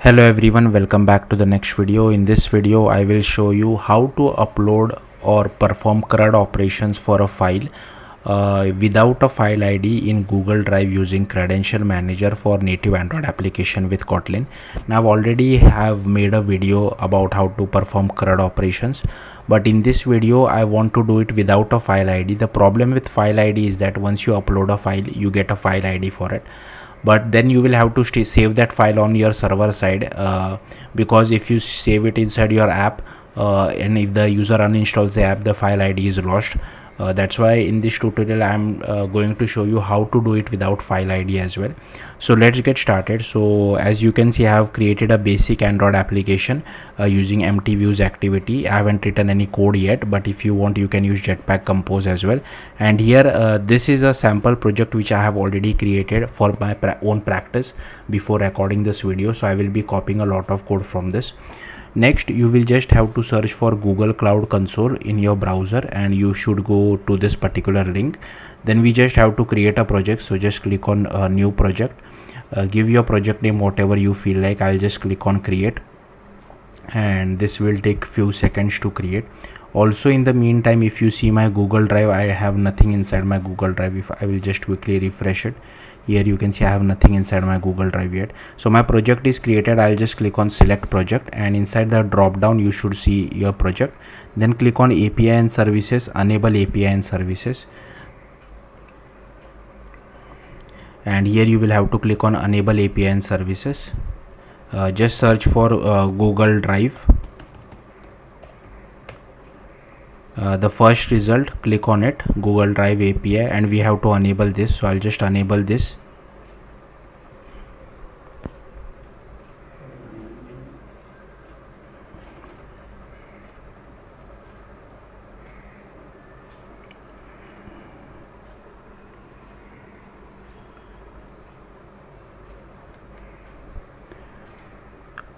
Hello everyone, welcome back to the next video. In this video I will show you how to upload or perform CRUD operations for a file without a file ID in Google Drive using Credential Manager for native Android application with Kotlin. Now I've already have made a video about how to perform CRUD operations, but in this video I want to do it without a file ID. The problem with file ID is that once you upload a file you get a file ID for it, but then you will have to save that file on your server side, because if you save it inside your app and if the user uninstalls the app, the file ID is lost. That's why in this tutorial I'm going to show you how to do it without file ID as well. So let's get started. So as you can see, I have created a basic Android application using empty views activity. I haven't written any code yet, but if you want you can use Jetpack Compose as well. And here this is a sample project which I have already created for my own practice before recording this video, so I will be copying a lot of code from this. Next, you will just have to search for Google Cloud Console in your browser and you should go to this particular link. Then we just have to create a project, so just click on a new project. Give your project name whatever you feel like. I'll just click on create and this will take few seconds to create. Also in the meantime, if you see my Google Drive, I have nothing inside my Google Drive. If I will just quickly refresh it, here you can see I have nothing inside my Google Drive yet. So my project is created. I'll just click on select project and inside the drop down you should see your project. Then click on API and services, enable API and services, and here you will have to click on enable API and services. Just search for Google Drive. The first result, click on it, Google Drive API, and we have to enable this, so I'll just enable this.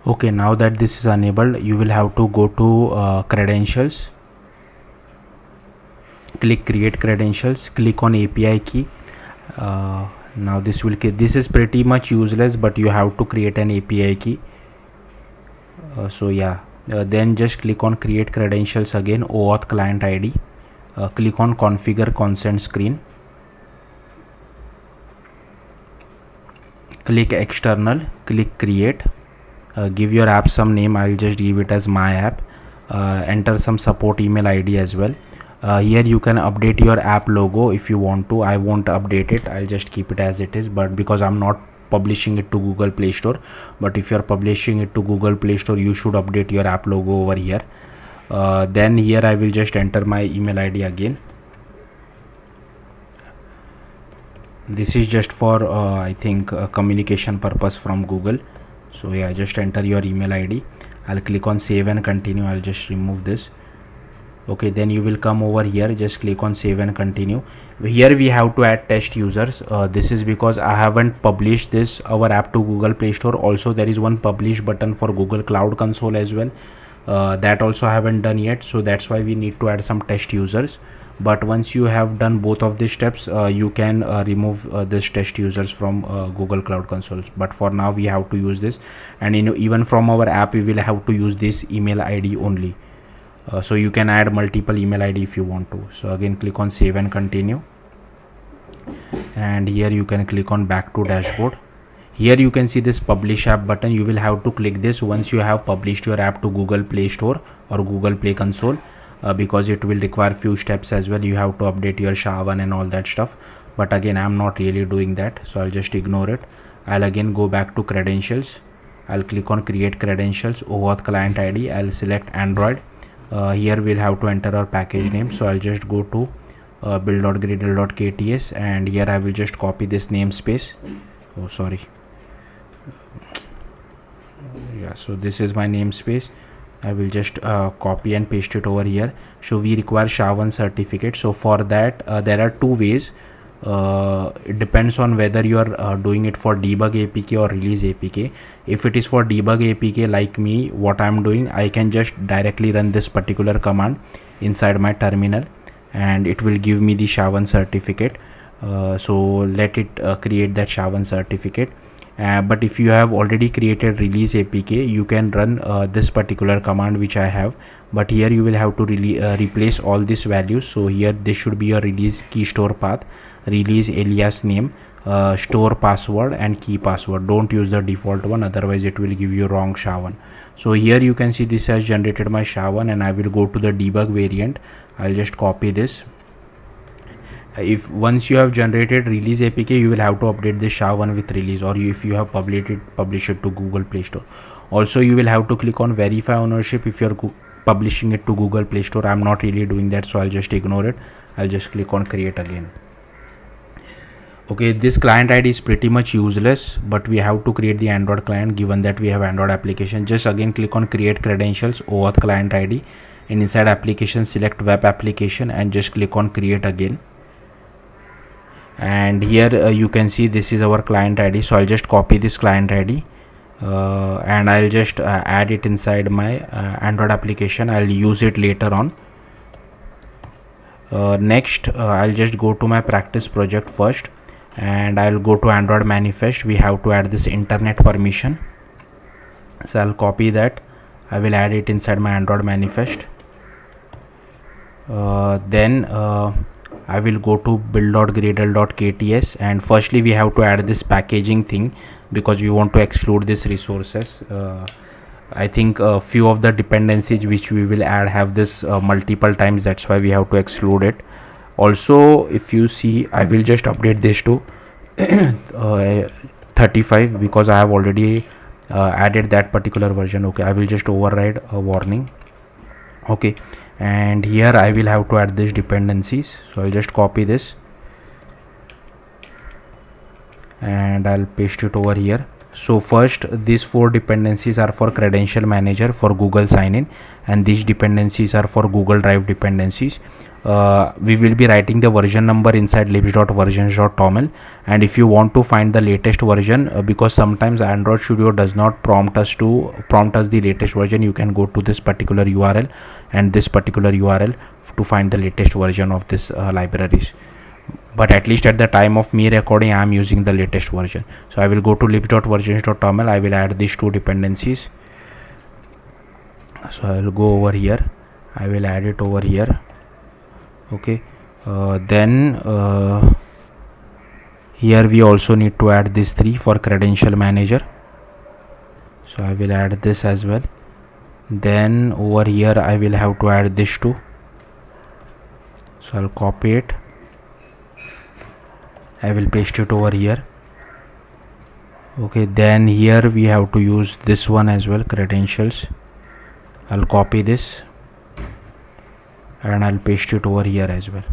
Okay, now that this is enabled, you will have to go to credentials. Click create credentials, click on API key. Now this is pretty much useless, but you have to create an API key. Then just click on create credentials again, OAuth client ID. Click on configure consent screen. Click external, click create. Give your app some name. I'll just give it as my app. Enter some support email ID as well. Here you can update your app logo if you want to. I won't update it, I'll just keep it as it is, but because I'm not publishing it to Google Play Store, but if you're publishing it to Google Play Store you should update your app logo over here. Then here I will just enter my email ID again. This is just for I think communication purpose from Google. So yeah, just enter your email ID. I'll click on save and continue. I'll just remove this. Okay, then you will come over here, just click on save and continue. Here we have to add test users. This is because I haven't published our app to Google Play Store. Also there is one publish button for Google Cloud Console as well. That also I haven't done yet, so that's why we need to add some test users. But once you have done both of these steps, you can remove this test users from Google Cloud Console. But for now we have to use this, and even from our app we will have to use this email ID only. So you can add multiple email ID if you want to. So again click on save and continue, and here you can click on back to dashboard. Here you can see this publish app button. You will have to click this once you have published your app to Google Play Store or Google Play Console, because it will require few steps as well. You have to update your SHA-1 and all that stuff, but again I'm not really doing that, so I'll just ignore it. I'll again go back to credentials. I'll click on create credentials, OAuth client ID. I'll select Android. Here we'll have to enter our package name, so I'll just go to build.gradle.kts, and here I will just copy this namespace. Oh sorry, yeah, so this is my namespace. I will just copy and paste it over here. So we require SHA-1 certificate. So for that there are two ways. It depends on whether you are doing it for debug APK or release APK. If it is for debug APK like me, what I'm doing, I can just directly run this particular command inside my terminal and it will give me the SHA-1 certificate. So let it create that SHA-1 certificate. But if you have already created release apk, you can run this particular command which I have. But here you will have to replace all these values. So here this should be your release key store path, release alias name, store password and key password. Don't use the default one, otherwise it will give you wrong SHA-1. So here you can see this has generated my SHA-1, and I will go to the debug variant. I'll just copy this. If once you have generated release apk, you will have to update this SHA-1 with release, or if you have publish it to Google Play Store. Also you will have to click on verify ownership if you're publishing it to Google Play Store. I'm not really doing that, so I'll just ignore it. I'll just click on create again. Okay, this client ID is pretty much useless, but we have to create the Android client given that we have Android application. Just again click on create credentials, OAuth client ID, and inside application select web application and just click on create again. And here you can see this is our client ID. So I'll just copy this client ID and I'll just add it inside my Android application. I'll use it later on. Next I'll just go to my practice project first, and I'll go to Android manifest. We have to add this internet permission, so I'll copy that. I will add it inside my Android manifest. Then I will go to build.gradle.kts, and firstly we have to add this packaging thing because we want to exclude these resources. I think a few of the dependencies which we will add have this multiple times, that's why we have to exclude it. Also if you see, I will just update this to 35 because I have already added that particular version. Okay, I will just override a warning. Okay, and here I will have to add these dependencies, so I'll just copy this and I'll paste it over here. So first these 4 dependencies are for Credential Manager for Google sign-in, and these dependencies are for Google Drive dependencies. We will be writing the version number inside libs.versions.toml, and if you want to find the latest version, because sometimes Android Studio does not prompt us the latest version, you can go to this particular URL and this particular URL to find the latest version of this libraries. But at least at the time of me recording, I am using the latest version. So I will go to libs.versions.toml. I will add these 2 dependencies. So I will go over here. I will add it over here. Okay. Then here we also need to add these 3 for Credential Manager. So I will add this as well. Then over here I will have to add this 2. So I'll copy it. I will paste it over here. Okay, then here we have to use this one as well, credentials. I'll copy this and I'll paste it over here as well.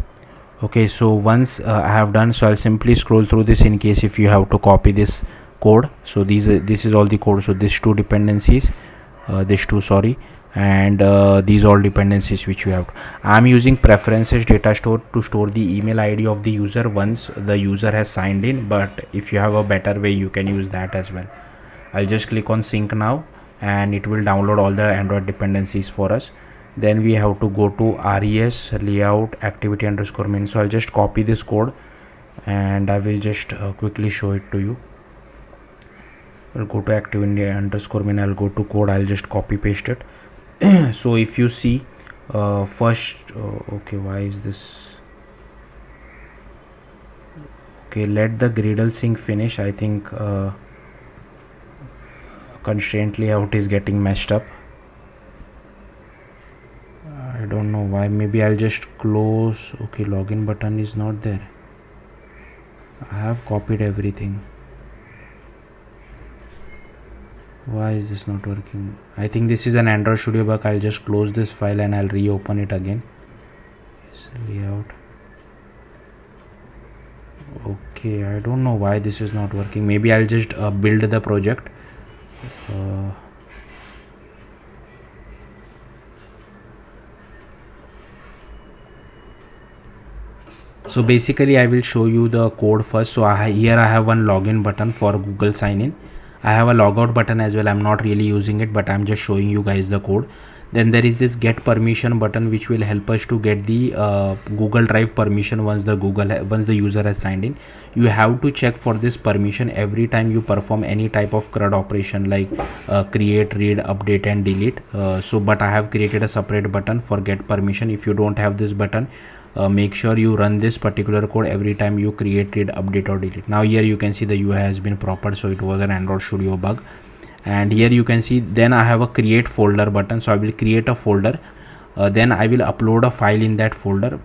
Okay, so once I have done, so I'll simply scroll through this in case if you have to copy this code. So this is all the code. So these 2 dependencies, and these all dependencies which you have. I'm using preferences data store to store the email ID of the user once the user has signed in, but if you have a better way, you can use that as well. I'll just click on sync now and it will download all the Android dependencies for us. Then we have to go to res layout activity underscore min. So I'll just copy this code and I will just quickly show it to you. I'll go to activity underscore min. I'll go to code. I'll just copy paste it. So if you see first, okay, why is this? Okay, let the Gradle sync finish. I think constraint layout is getting messed up. I don't know why. Maybe I'll just close. Okay, login button is not there. I have copied everything. Why is this not working? I think this is an Android Studio bug. I'll just close this file and I'll reopen it again. Yes, layout. Okay, I don't know why this is not working. Maybe I'll just build the project. So basically I will show you the code first. So here I have one login button for Google sign in. I have a logout button as well. I'm not really using it, but I'm just showing you guys the code. Then there is this get permission button, which will help us to get the Google Drive permission once the user has signed in. You have to check for this permission every time you perform any type of CRUD operation, like create, read, update and delete. But I have created a separate button for get permission. If you don't have this button, make sure you run this particular code every time you create, read, update or delete. Now here you can see the UI has been proper, so it was an Android Studio bug. And here you can see, then I have a create folder button, so I will create a folder, then I will upload a file in that folder.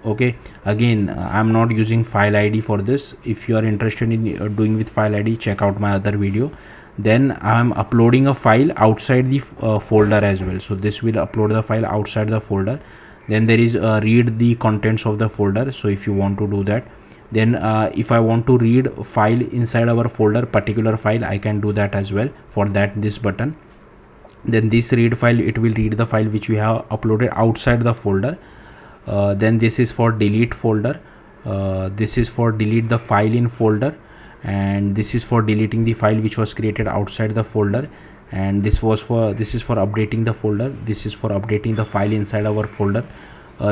Okay, again I'm not using FileID for this. If you are interested in doing with FileID, check out my other video. Then I'm uploading a file outside the folder as well, so this will upload the file outside the folder. Then there is read the contents of the folder, so if you want to do that, then if I want to read file inside our folder, particular file, I can do that as well. For that, this button, then this read file, it will read the file which we have uploaded outside the folder. Then this is for delete folder, this is for delete the file in folder, and this is for deleting the file which was created outside the folder. And this is for updating the folder, this is for updating the file inside our folder,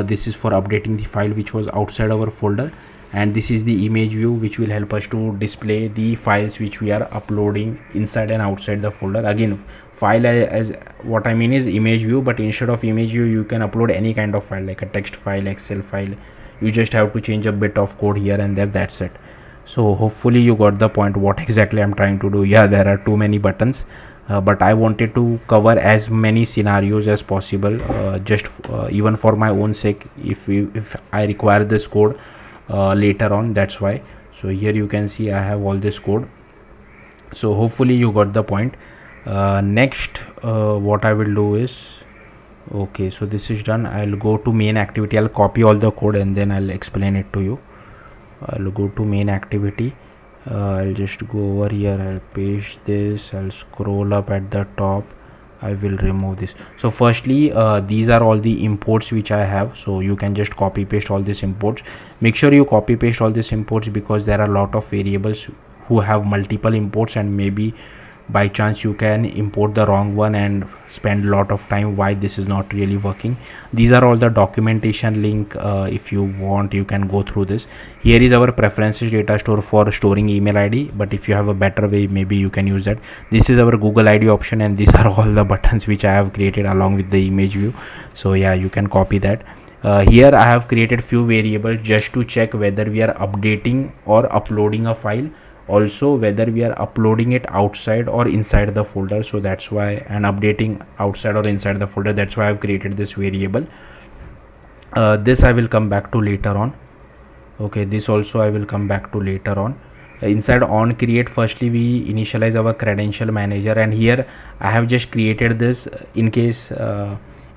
this is for updating the file which was outside our folder. And this is the image view, which will help us to display the files which we are uploading inside and outside the folder. Again, file as what I mean is image view, but instead of image view you can upload any kind of file, like a text file, Excel file. You just have to change a bit of code here and there, that's it. So hopefully you got the point what exactly I'm trying to do. Yeah, there are too many buttons, but I wanted to cover as many scenarios as possible, even for my own sake, if I require this code later on, that's why. So here you can see I have all this code, so hopefully you got the point. Next, what I will do is, okay, so this is done. I'll go to main activity, I'll copy all the code and then I'll explain it to you. I'll go to main activity, I'll just go over here, I'll paste this, I'll scroll up at the top, I will remove this. So firstly, these are all the imports which I have, so you can just copy paste all these imports. Make sure you copy paste all these imports, because there are a lot of variables who have multiple imports, and maybe by chance you can import the wrong one and spend a lot of time why this is not really working. These are all the documentation link. If you want, you can go through this. Here is our preferences data store for storing email ID, but if you have a better way, maybe you can use that. This is our Google ID option, and these are all the buttons which I have created along with the image view. So yeah, you can copy that. Here I have created few variables just to check whether we are updating or uploading a file, also whether we are uploading it outside or inside the folder. So that's why, and updating outside or inside the folder, that's why I've created this variable. This I will come back to later on. Okay, this also I will come back to later on. Inside on create, firstly we initialize our credential manager, and here I have just created this in case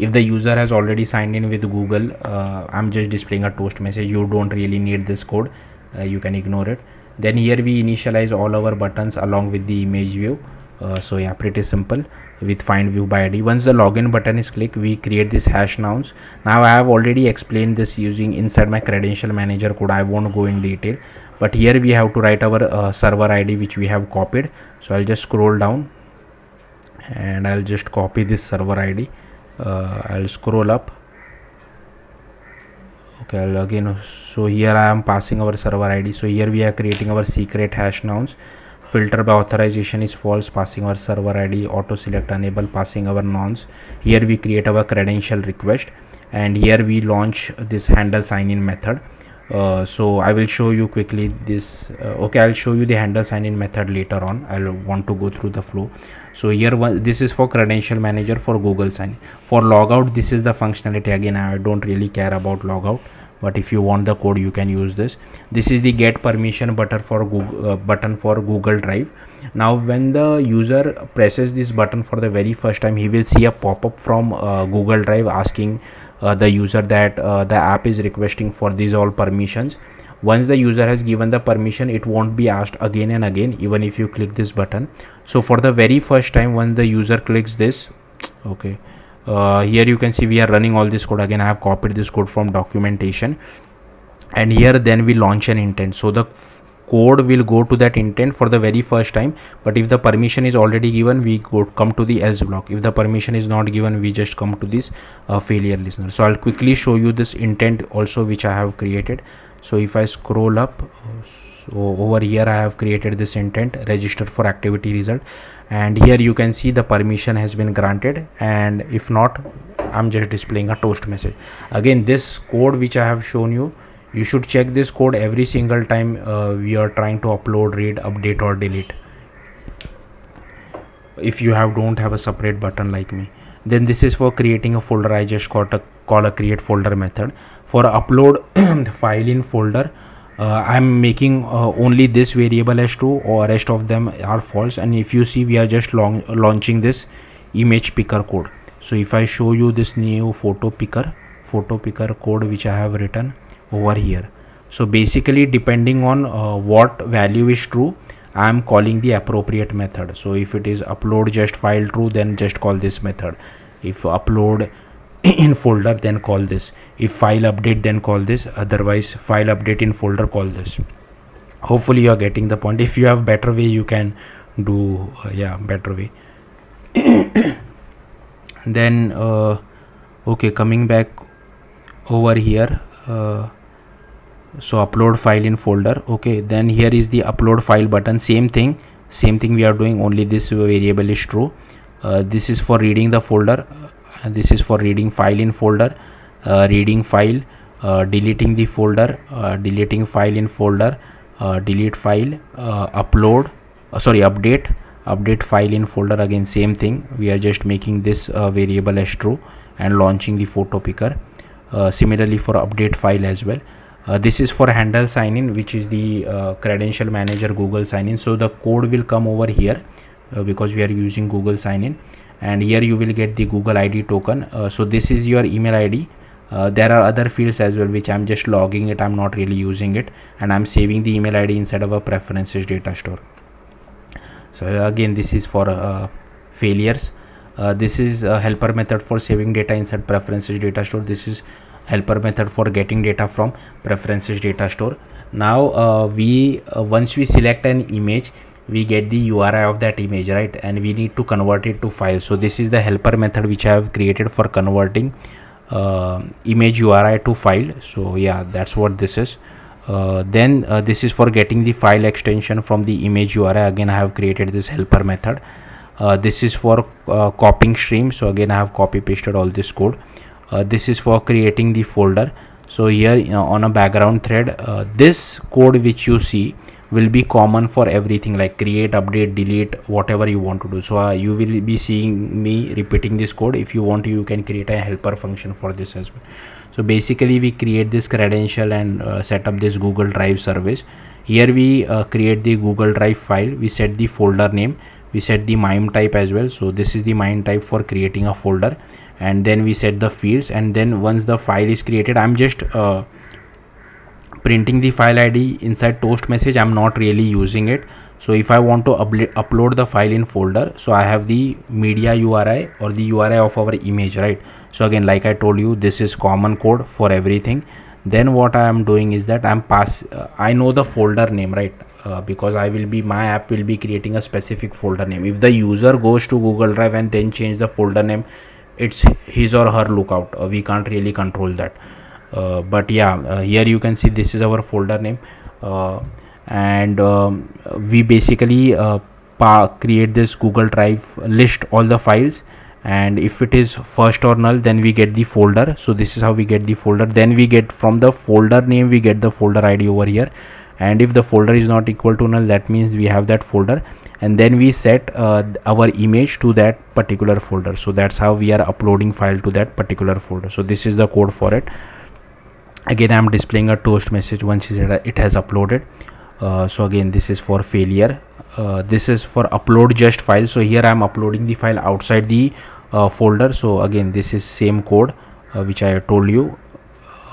if the user has already signed in with Google. I'm just displaying a toast message. You don't really need this code, you can ignore it. Then here we initialize all our buttons along with the image view. So yeah, pretty simple with find view by ID. Once the login button is clicked, we create this hash nouns. Now I have already explained this using inside my credential manager code. I won't go in detail, but here we have to write our server ID which we have copied. So I'll just scroll down and I'll just copy this server ID. I'll scroll up. Okay, again, so here I am passing our server ID. So here we are creating our secret hash nouns. Filter by authorization is false, passing our server ID. Auto select enable, passing our nonce. Here we create our credential request, and here we launch this handle sign in method. So I will show you quickly this. Okay, I'll show you the handle sign in method later on. I'll want to go through the flow. So here this is for credential manager for Google sign. For logout, this is the functionality. Again, I don't really care about logout, but if you want the code, you can use this. This is the get permission button for Google Drive. Now when the user presses this button for the very first time, he will see a pop-up from Google Drive asking the user that the app is requesting for these all permissions. Once the user has given the permission, it won't be asked again and again, even if you click this button. So for the very first time, when the user clicks this, okay, here you can see we are running all this code. Again, I have copied this code from documentation, and here then we launch an intent. So the code will go to that intent for the very first time, but if the permission is already given, we come to the else block. If the permission is not given, we just come to this failure listener. So I'll quickly show you this intent also which I have created. So if I scroll up, so over here I have created this intent, register for activity result, and here you can see the permission has been granted, and if not, I'm just displaying a toast message. Again, this code which I have shown you, you should check this code every single time we are trying to upload, read, update or delete, if you don't have a separate button like me. Then this is for creating a folder. I just call a create folder method. For upload file in folder, I'm making only this variable as true, or rest of them are false. And if you see, we are just launching this image picker code. So if I show you this new photo picker code which I have written over here, so basically depending on what value is true, I am calling the appropriate method. So if it is upload just file true, then just call this method. If upload in folder, then call this. If file update, then call this. Otherwise, file update in folder, call this. Hopefully you are getting the point. If you have better way, you can do better way. Then okay, coming back over here, so upload file in folder. Okay, then here is the upload file button. Same thing we are doing, only this variable is true. This is for reading the folder, this is for reading file in folder, reading file, deleting the folder, deleting file in folder, delete file, update file in folder. Again, same thing, we are just making this variable as true and launching the photo picker. Similarly for update file as well. This is for handle sign in, which is the credential manager Google sign in. So the code will come over here because we are using Google sign in, and here you will get the Google ID token. So this is your email ID. There are other fields as well which I'm just logging it, I'm not really using it, and I'm saving the email ID inside of a preferences data store. So again, this is for failures. This is a helper method for saving data inside preferences data store. This is helper method for getting data from preferences data store. Now once we select an image, we get the URI of that image, right? And we need to convert it to file. So this is the helper method which I have created for converting image URI to file. So yeah, that's what this is. Then this is for getting the file extension from the image URI. Again, I have created this helper method. This is for copying stream. So again, I have copy pasted all this code. This is for creating the folder. So here on a background thread, this code which you see will be common for everything, like create, update, delete, whatever you want to do. So you will be seeing me repeating this code. If you want to, you can create a helper function for this as well. So basically we create this credential and set up this Google Drive service. Here we create the Google Drive file, we set the folder name, we set the MIME type as well. So this is the MIME type for creating a folder, and then we set the fields. And then once the file is created, I'm just printing the file ID inside toast message. I'm not really using it. So if I want to upload the file in folder, so I have the media URI or the URI of our image, right? So again, like I told you, this is common code for everything. Then what I am doing is that I know the folder name, right? Because my app will be creating a specific folder name. If the user goes to Google Drive and then change the folder name, it's his or her lookout. We can't really control that. But yeah, here you can see this is our folder name, and we basically create this Google Drive, list all the files, and if it is first or null, then we get the folder. So this is how we get the folder. Then we get from the folder name, we get the folder ID over here, and if the folder is not equal to null, that means we have that folder, and then we set our image to that particular folder. So that's how we are uploading file to that particular folder. So this is the code for it. Again, I'm displaying a toast message once it has uploaded. So again, this is for failure. This is for upload just file. So here I'm uploading the file outside the folder. So again, this is same code which I told you,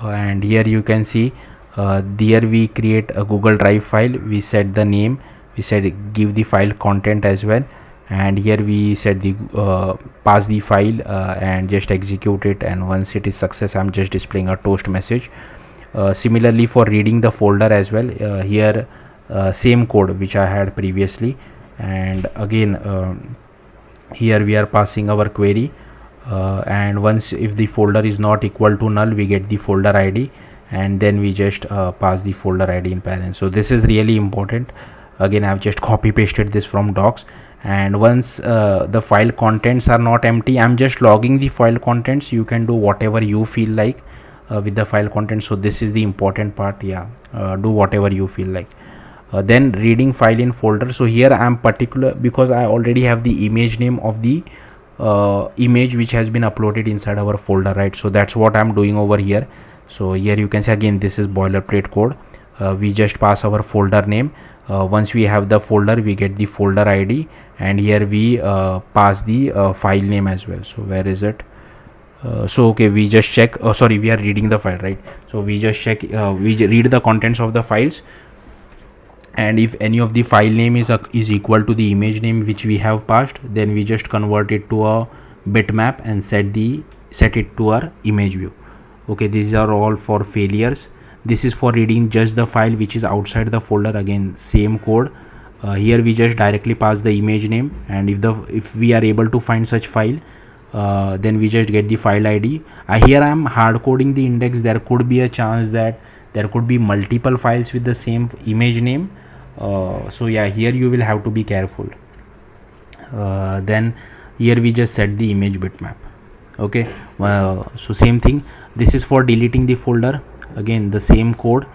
and here you can see there we create a Google Drive file, we set the name, we said give the file content as well, and here we set the pass the file and just execute it, and once it is success, I'm just displaying a toast message. Similarly for reading the folder as well, here same code which I had previously. And again here we are passing our query, and once if the folder is not equal to null, we get the folder id, and then we just pass the folder id in parent. So this is really important. Again, I've just copy pasted this from docs. And once the file contents are not empty, I'm just logging the file contents. You can do whatever you feel like with the file contents. So this is the important part. Yeah, do whatever you feel like. Then reading file in folder. So here I am particular because I already have the image name of the image which has been uploaded inside our folder, right? So that's what I'm doing over here. So here you can see, again, this is boilerplate code. We just pass our folder name. Once we have the folder, we get the folder id, and here we pass the file name as well. So where is it? So okay, we just check, sorry, we are reading the file, right? So we just check, read the contents of the files, and if any of the file name is equal to the image name which we have passed, then we just convert it to a bitmap and set it to our image view. Okay, these are all for failures. This is for reading just the file which is outside the folder. Again, same code. Here we just directly pass the image name, and if we are able to find such file, then we just get the file id. Here I am hard coding the index. There could be a chance that there could be multiple files with the same image name. So yeah, here you will have to be careful. Then here we just set the image bitmap. Okay, so same thing. This is for deleting the folder. Again, the same code.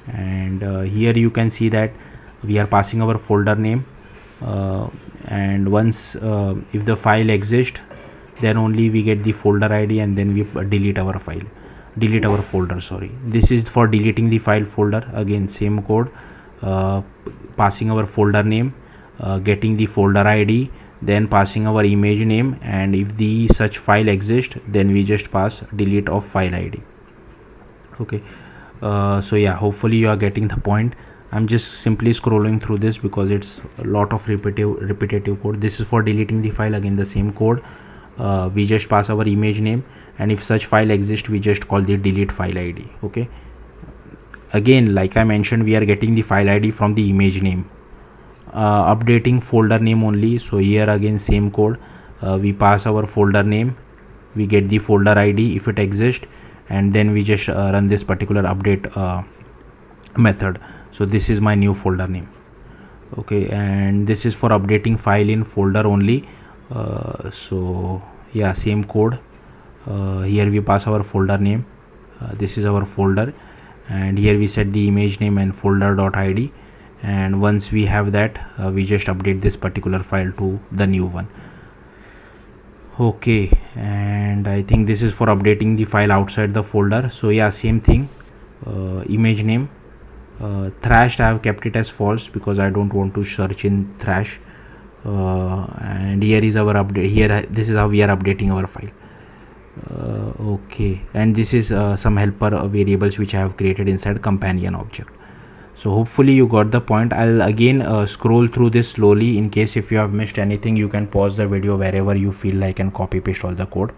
And here you can see that we are passing our folder name, and once if the file exists, then only we get the folder id, and then we delete our folder, sorry. This is for deleting the file folder. Again, same code, passing our folder name, getting the folder id, then passing our image name, and if the such file exists, then we just pass delete of file id. Okay, so yeah, hopefully you are getting the point. I'm just simply scrolling through this because it's a lot of repetitive code. This is for deleting the file. Again, the same code. We just pass our image name, and if such file exists, we just call the delete file id. Okay, again, like I mentioned, we are getting the file id from the image name. Updating folder name only. So here again, same code. We pass our folder name, we get the folder id if it exists, and then we just run this particular update method. So this is my new folder name. Okay, and this is for updating file in folder only. So yeah, same code. Here we pass our folder name. This is our folder, and here we set the image name and folder.id, and once we have that, we just update this particular file to the new one. Okay, and I think this is for updating the file outside the folder. So yeah, same thing. Image name, thrashed, I have kept it as false because I don't want to search in thrash. And here is our update. Here, this is how we are updating our file. Okay, and this is some helper variables which I have created inside companion object. So hopefully you got the point. I'll again scroll through this slowly. In case if you have missed anything, you can pause the video wherever you feel like and copy paste all the code.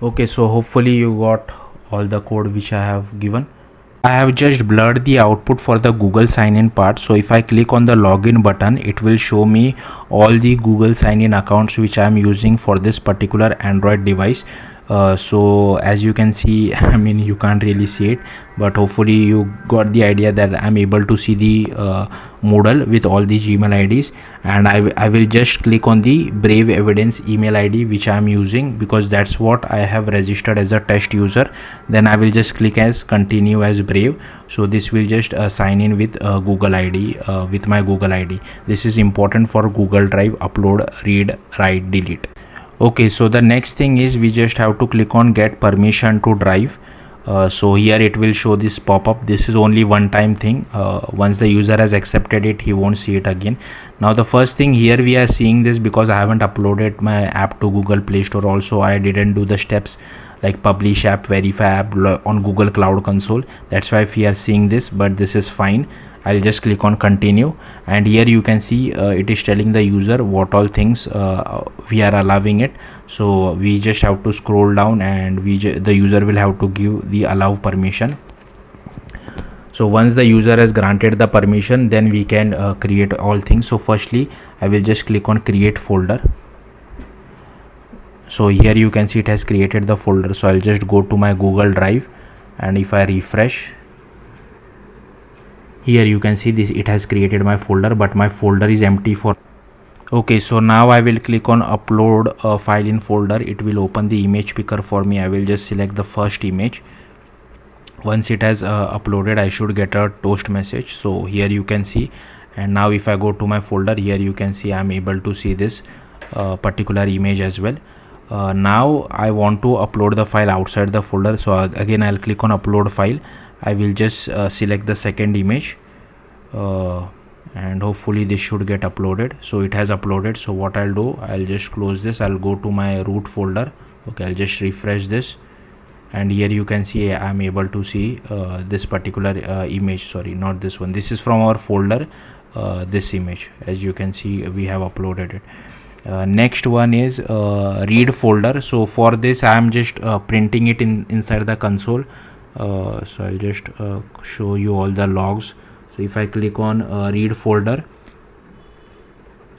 Okay, so hopefully you got all the code which I have given. I have just blurred the output for the Google sign in part. So if I click on the login button, it will show me all the Google sign in accounts which I am using for this particular Android device. So as you can see, I mean, you can't really see it, but hopefully you got the idea that I'm able to see the Moodle with all the Gmail IDs. And I will just click on the Brave Evidence email ID which I am using, because that's what I have registered as a test user. Then I will just click as continue as Brave. So this will just sign in with Google ID, with my Google ID. This is important for Google Drive upload, read, write, delete. Okay, so the next thing is we just have to click on get permission to drive. So here it will show this pop-up. This is only one time thing. Once the user has accepted it, he won't see it again. Now the first thing here, we are seeing this because I haven't uploaded my app to Google Play Store. Also I didn't do the steps like publish app, verify app on Google Cloud Console. That's why we are seeing this, but this is fine. I'll just click on continue, and here you can see it is telling the user what all things we are allowing it. So we just have to scroll down, and the user will have to give the allow permission. So once the user has granted the permission, then we can create all things. So firstly I will just click on create folder. So here you can see it has created the folder. So I'll just go to my Google Drive, and if I refresh, here you can see this, it has created my folder, but my folder is empty for. Okay, so now I will click on upload a file in folder. It will open the image picker for me. I will just select the first image. Once it has uploaded, I should get a toast message. So here you can see, and now if I go to my folder, here you can see I'm able to see this particular image as well. Now I want to upload the file outside the folder. So again I'll click on upload file. I will just select the second image, and hopefully this should get uploaded. So it has uploaded. So what I'll do, I'll just close this. I'll go to my root folder. Okay, I'll just refresh this, and here you can see I'm able to see this particular image. Sorry, not this one. This is from our folder, this image. As you can see, we have uploaded it. Next one is read folder. So for this I am just printing it inside the console. So I'll just show you all the logs. So if I click on read folder,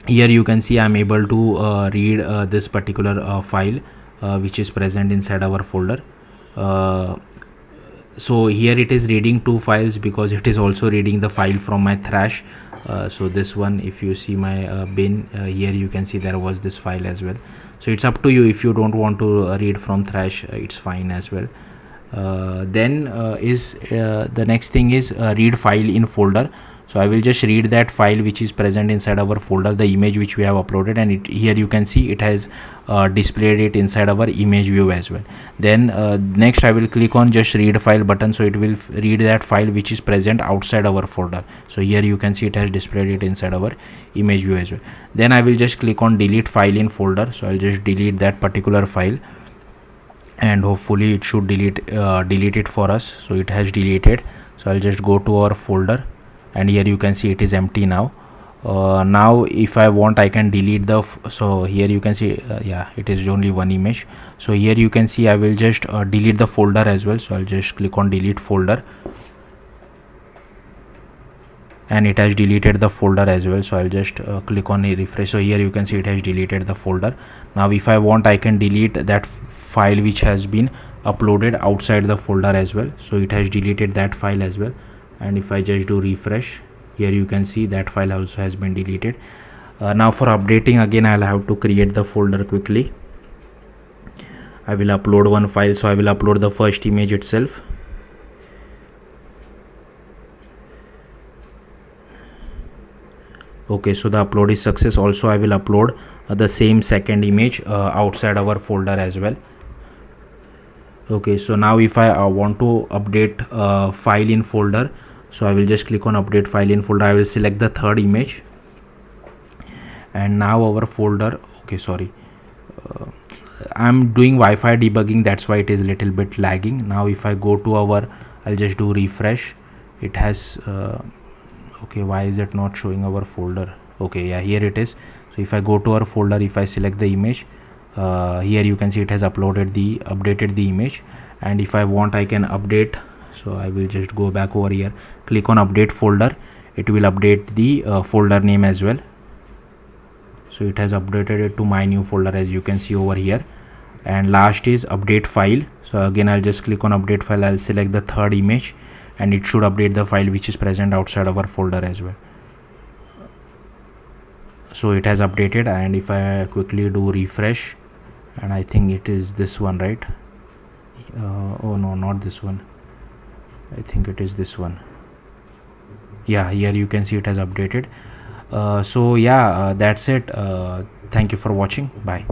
here you can see I'm able to read this particular file which is present inside our folder. So here it is reading two files, because it is also reading the file from my thrash. So this one, if you see my bin, here you can see there was this file as well. So it's up to you. If you don't want to read from thrash, it's fine as well. Then the next thing is read file in folder. So I will just read that file which is present inside our folder, the image which we have uploaded, and here you can see it has displayed it inside our image view as well. Then next I will click on just read file button. So it will read that file which is present outside our folder. So here you can see it has displayed it inside our image view as well. Then I will just click on delete file in folder. So I'll just delete that particular file, and hopefully it should delete it for us. So it has deleted. So I'll just go to our folder, and here you can see it is empty now. Now if I want, I can delete the so here you can see yeah, it is only one image. So here you can see I will just delete the folder as well. So I'll just click on delete folder, and it has deleted the folder as well. So I'll just click on refresh. So here you can see it has deleted the folder. Now if I want, I can delete that file which has been uploaded outside the folder as well. So it has deleted that file as well. And if I just do refresh, here you can see that file also has been deleted. Now for updating, again I'll have to create the folder quickly. I will upload one file. So I will upload the first image itself. Okay, so the upload is success. Also I will upload the same second image outside our folder as well. Okay, so now if I want to update file in folder, so I will just click on update file in folder. I will select the third image, and now our folder, okay, sorry, I'm doing Wi-Fi debugging, that's why it is a little bit lagging. Now if I go to our, I'll just do refresh. It has okay, why is it not showing our folder? Okay, yeah, here it is. So if I go to our folder, if I select the image, Here you can see it has updated the image, and if I want I can update. So I will just go back over here, click on update folder. It will update the folder name as well. So it has updated it to my new folder, as you can see over here. And last is update file. So again I'll just click on update file. I'll select the third image, and it should update the file which is present outside our folder as well. So it has updated, and if I quickly do refresh, and I think it is this one, right? Oh no, not this one. I think it is this one. Yeah, here you can see it has updated. So yeah, that's it. Thank you for watching. Bye.